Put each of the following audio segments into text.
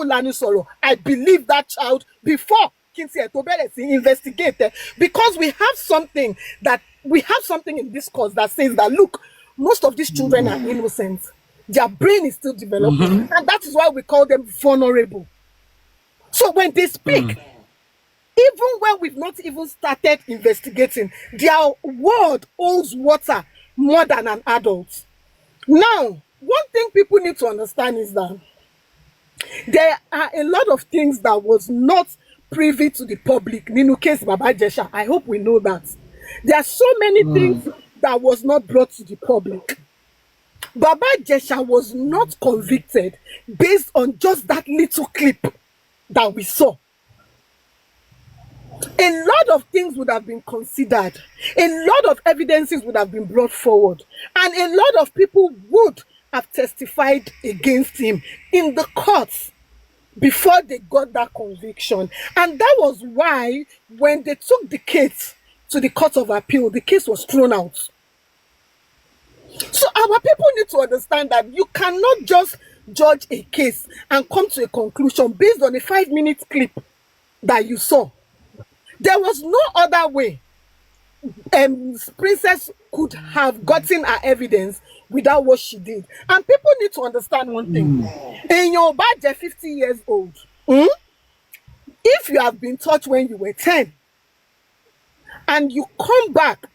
Lanusoro, I believe that child before Kinsey Etobere investigate, because we have something in this course that says that look, most of these children are innocent. Their brain is still developing, and that is why we call them vulnerable. So when they speak, even when we've not even started investigating, their word holds water more than an adult. Now, one thing people need to understand is that there are a lot of things that was not privy to the public. Ninu case Baba Jesha, I hope we know that. There are so many things that was not brought to the public. Baba Jesha was not convicted based on just that little clip that we saw. A lot of things would have been considered. A lot of evidences would have been brought forward. And a lot of people would have testified against him in the courts before they got that conviction. And that was why when they took the case to the Court of Appeal, the case was thrown out. So our people need to understand that you cannot just judge a case and come to a conclusion based on a 5-minute clip that you saw. There was no other way Princess could have gotten her evidence without what she did. And people need to understand one thing. In Yoruba, they're 50 years old. If you have been taught when you were 10 and you come back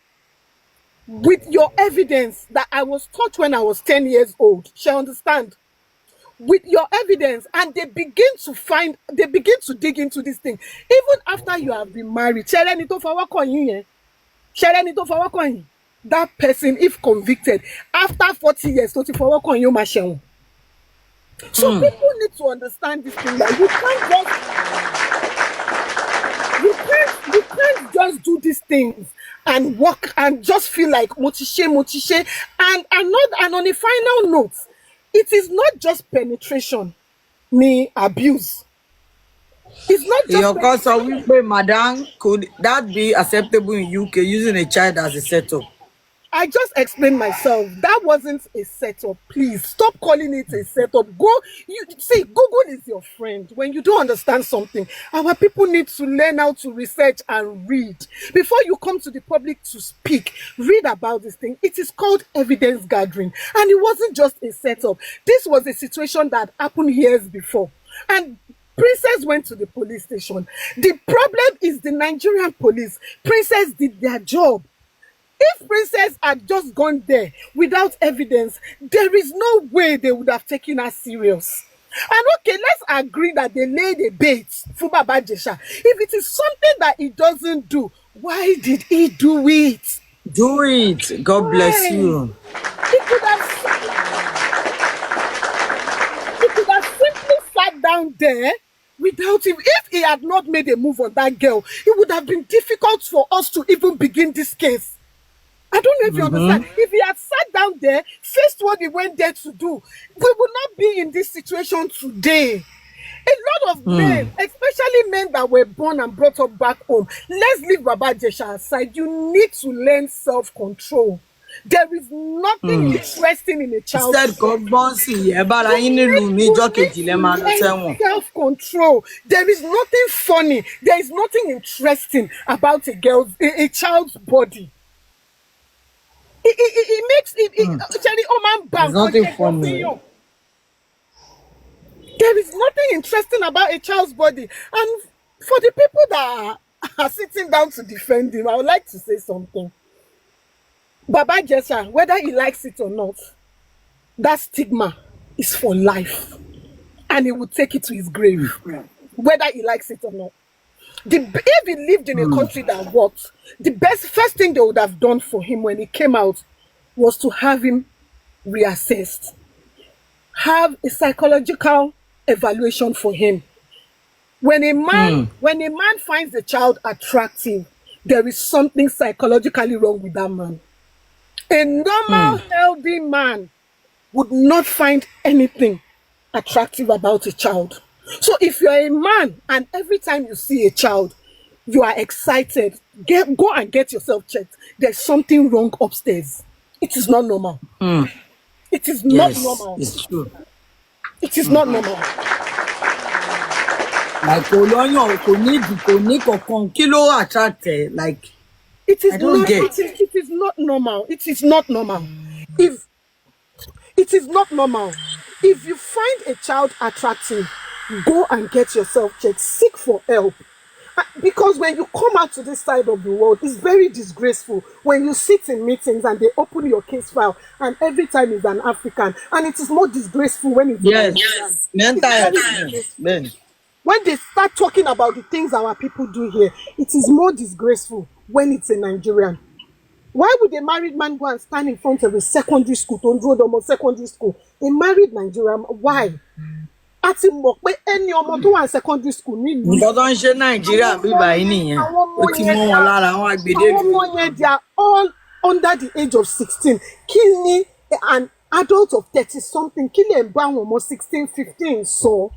with your evidence that I was taught when I was 10 years old, she understand? With your evidence, and they begin to dig into this thing. Even after you have been married, that person, if convicted, after 40 years, so people need to understand this thing that you can't just do these things and work and just feel like motishe. And on a final note, it is not just penetration, me abuse. It's not just. Your cousin, madam, could that be acceptable in UK using a child as a setup? I just explained myself. That wasn't a setup. Please stop calling it a setup. Google is your friend. When you don't understand something, our people need to learn how to research and read. Before you come to the public to speak, read about this thing. It is called evidence gathering. And it wasn't just a setup. This was a situation that happened years before. And Princess went to the police station. The problem is the Nigerian police. Princess did their job. If Princess had just gone there without evidence, there is no way they would have taken her serious. And okay, let's agree that they laid a bait for Baba Jesha. If it is something that he doesn't do, why did he do it? Do it. God bless you. He could have simply sat down there without him. If he had not made a move on that girl, it would have been difficult for us to even begin this case. I don't know if you understand. If he had sat down there, faced what he went there to do, we would not be in this situation today. A lot of men, especially men that were born and brought up back home, let's leave Baba Jesha aside. You need to learn self-control. There is nothing interesting in a child. Self-control. There is nothing funny. There is nothing interesting about a child's body. It makes There's nothing funny. There is nothing interesting about a child's body. And for the people that are sitting down to defend him, I would like to say something. Baba Jesha, whether he likes it or not, that stigma is for life. And he will take it to his grave, whether he likes it or not. If he lived in a country that worked, the first thing they would have done for him when he came out was to have him reassessed, have a psychological evaluation for him. When a man finds a child attractive, there is something psychologically wrong with that man. A normal, healthy man would not find anything attractive about a child. So if you're a man and every time you see a child, you are excited, go and get yourself checked. There's something wrong upstairs. It is not normal. It is not normal. It's true. It is not normal. Like kò ní kankan kí ló attract ẹ like It is I don't not. get. It is not normal. It is not normal. If it is not normal, if you find a child attractive, go and get yourself checked. Seek for help. Because when you come out to this side of the world, it's very disgraceful when you sit in meetings and they open your case file and every time is an African, and it is more disgraceful when it's Yes. Nigerian. Mental It's health. very disgraceful. Ben. When they start talking about the things our people do here, it is more disgraceful when it's a Nigerian. Why would a married man go and stand in front of a secondary school, Tondrodomo secondary school? A married Nigerian, why? Àti mọ̀ pé ẹni ọmọ tó wà ní secondary school nílùú Nǹkan tó ń ṣe Nàìjíríà bí báyìí nìyẹn. Ó ti mọ́ wọn lára àwọn àgbèdè àwọn ọmọ yẹn they are all under the age of 16. Kí ni an adult of 30 something kí lè bá àwọn ọmọ 16, 15 sọ?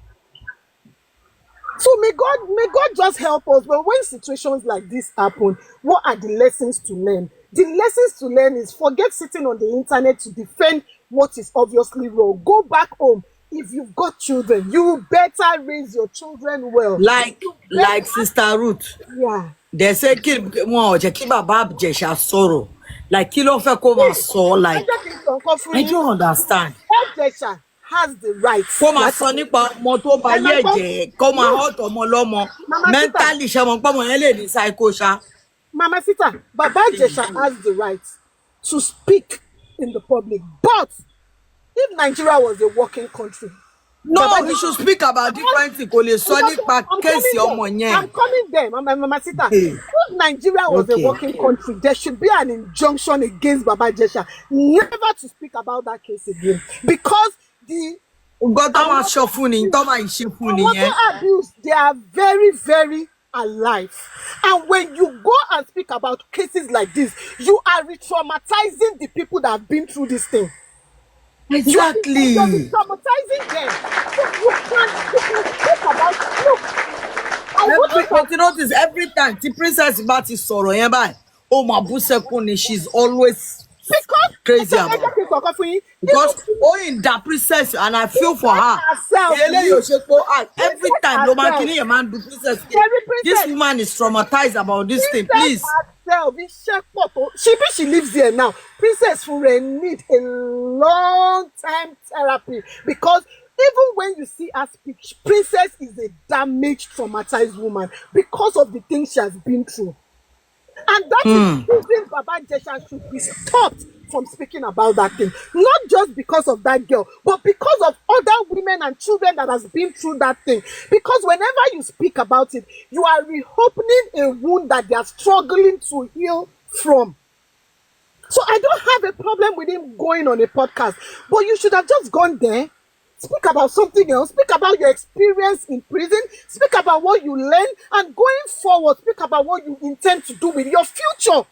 So may God just help us. But when situations like this happen, what are the lessons to learn? The lessons to learn is forget sitting on the internet to defend what is obviously wrong. Go back home. If you've got children, you better raise your children well. Like Sister Ruth. Yeah. They say kí wọn ò jẹ́ kí bàbá Ìjẹ̀ṣà sọ̀rọ̀. Like kí ló fẹ́ kó máa sọ like I don't understand. ljesha has the right. Kó máa sọ nípa ọmọ tó bá yẹ̀ jẹ́ kó máa hot ọmọ lọ́mọ. Mentally ṣe mọ̀ pé ọmọ yẹn lè ní psycho ṣá. Mama Sita, Baba Jesha has the right to speak in the public. But if Nigeria was a working country, No, we should speak about different things. Kò lè sọ nípa kéèsì ọmọ yẹn. I'm coming there, Mama Sita. If Nigeria was a working country, there should be an injunction against Baba Jesha never to speak about that case again. Because the Nǹkan tó máa sọ fún ni, tó máa ṣe fún nìyẹn. water abuse, they are very, very alive. And when you go and speak about cases like this, you are re-traumatizing the people that have been through this thing. Exactly. You're traumatizing them. So you can speak about, look, I want But you notice every time the princess bá ti sọ̀rọ̀ yẹn báyìí, ó máa bú sẹ́kún ni, she's always crazy about it. Because in that princess and I feel for her. Every time no man kill man do princess. This woman is traumatized about this thing. Please. She lives here now. Princess Fure need a long time therapy because even when you see her speak, Princess is a damaged, traumatized woman because of the things she has been through. And that is reason Baba Jesha should be stopped from speaking about that thing. Not just because of that girl, but because of other women and children that has been through that thing. Because whenever you speak about it, you are reopening a wound that they are struggling to heal from. So I don't have a problem with him going on a podcast, but you should have just gone there. Speak about something else. Speak about your experience in prison. Speak about what you learned. And going forward, speak about what you intend to do with your future.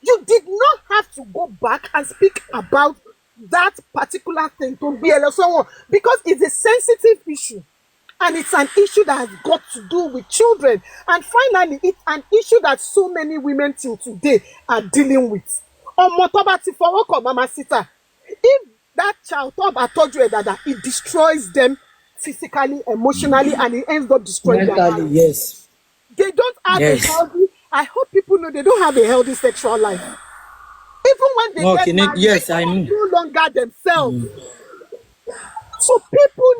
You did not have to go back and speak about that particular thing to be someone because it's a sensitive issue. And it's an issue that has got to do with children. And finally, it's an issue that so many women till today are dealing with. Mama Sita, if that child I told you that it destroys them physically, emotionally, and it ends up destroying their lives. Yes. They don't have a healthy. I hope people know they don't have a healthy sexual life. Even when they get married, yes, they I know. no longer themselves. So people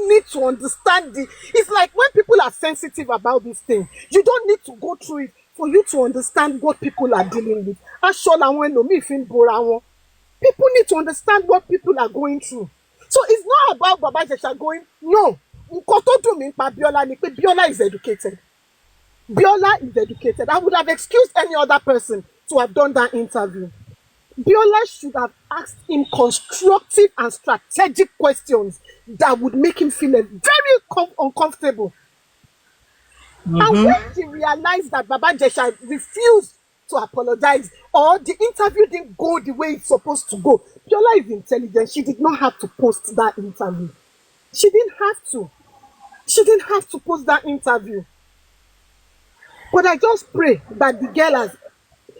need to understand it's like when people are sensitive about this thing, you don't need to go through it for you to understand what people are dealing with. People need to understand what people are going through. So it's not about Baba Jesha going, no. Biola is educated. Biola is educated. I would have excused any other person to have done that interview. Biola should have asked him constructive and strategic questions that would make him feel very uncomfortable. And when she realized that Baba Jesha refused to apologize or the interview didn't go the way it's supposed to go, Biola is intelligent. She did not have to post that interview. She didn't have to. She didn't have to post that interview. But I just pray that the girl has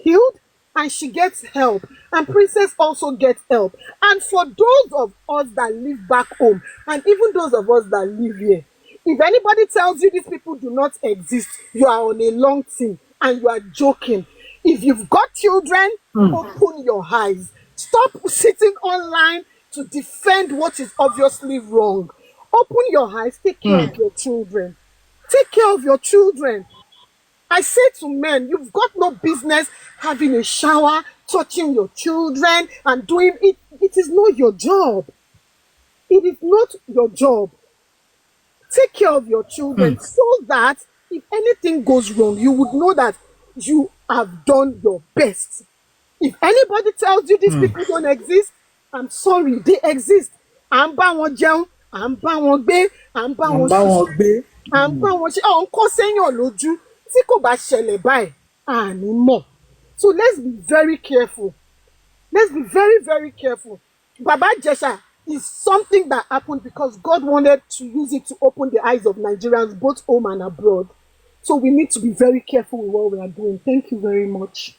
healed and she gets help. And Princess also gets help. And for those of us that live back home, and even those of us that live here, If anybody tells you these people do not exist, you are on a long thing and you are joking. If you've got children, open your eyes. Stop sitting online to defend what is obviously wrong. Open your eyes. Take care of your children. Take care of your children. I say to men, you've got no business having a shower, touching your children, and doing it. It is not your job. It is not your job. Take care of your children so that if anything goes wrong, you would know that you have done your best. If anybody tells you these people don't exist, I'm sorry, they exist. À ń bá wọn jẹun, à ń bá wọn gbé, à ń bá wọn ṣiṣẹ́, à ń bá wọn ṣe, à ń kọ́ séèyàn lójú. Tí kò bá ṣẹlẹ̀ báyìí, àní mọ̀. So let's be very careful. Let's be very, very careful. Baba Jesha is something that happened because God wanted to use it to open the eyes of Nigerians, both home and abroad. So we need to be very careful with what we are doing. Thank you very much.